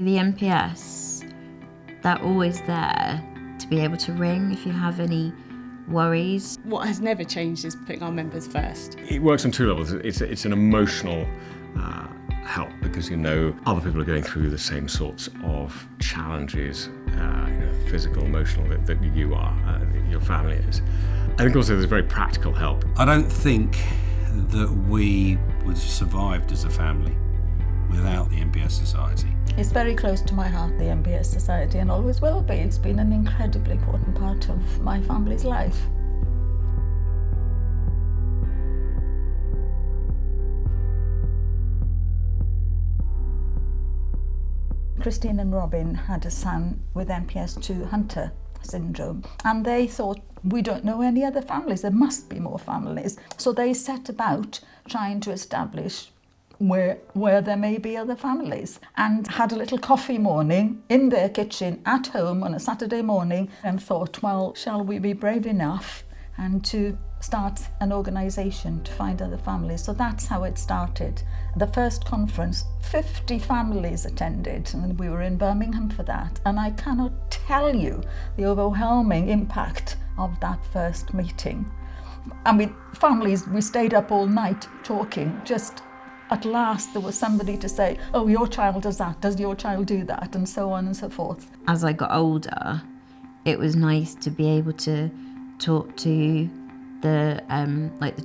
The MPS, they're always there to be able to ring if you have any worries. What has never changed is putting our members first. It works on two levels. It's an emotional help because you know other people are going through the same sorts of challenges, physical, emotional, that you are, your family is. I think also there's very practical help. I don't think that we would have survived as a family without the MPS Society. It's very close to my heart, the MPS Society, and always will be. It's been an incredibly important part of my family's life. Christine and Robin had a son with MPS II Hunter syndrome, and they thought, we don't know any other families, there must be more families. So they set about trying to establish where there may be other families, and had a little coffee morning in their kitchen at home on a Saturday morning and thought, well, shall we be brave enough and to start an organisation to find other families. So that's how it started. The first conference, 50 families attended, and we were in Birmingham for that. And I cannot tell you the overwhelming impact of that first meeting. I mean, families, we stayed up all night talking. Just at last there was somebody to say, oh, your child does that, does your child do that, and so on and so forth. As I got older, it was nice to be able to talk to the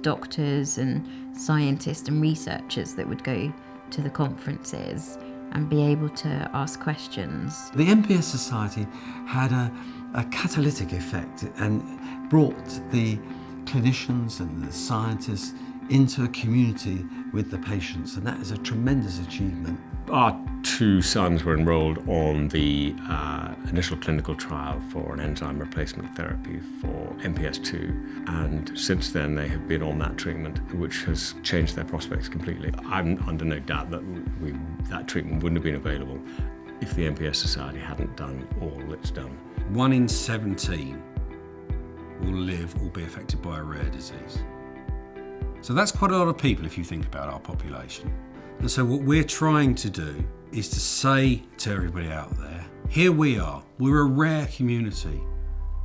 doctors and scientists and researchers that would go to the conferences and be able to ask questions. The MPS Society had a catalytic effect and brought the clinicians and the scientists into a community with the patients, and that is a tremendous achievement. Our two sons were enrolled on the initial clinical trial for an enzyme replacement therapy for MPS II, and since then they have been on that treatment, which has changed their prospects completely. I'm under no doubt that that treatment wouldn't have been available if the MPS Society hadn't done all it's done. 1 in 17 will live or be affected by a rare disease. So that's quite a lot of people if you think about our population. And so what we're trying to do is to say to everybody out there, here we are, we're a rare community.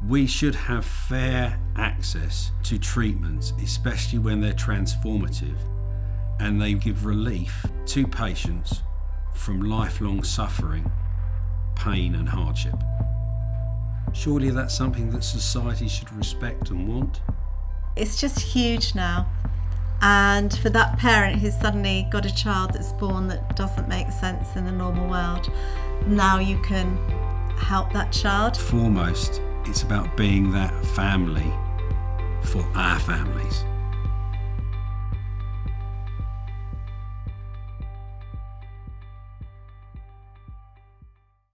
We should have fair access to treatments, especially when they're transformative and they give relief to patients from lifelong suffering, pain and hardship. Surely that's something that society should respect and want. It's just huge now. And for that parent who's suddenly got a child that's born that doesn't make sense in the normal world, now you can help that child. Foremost, it's about being that family for our families.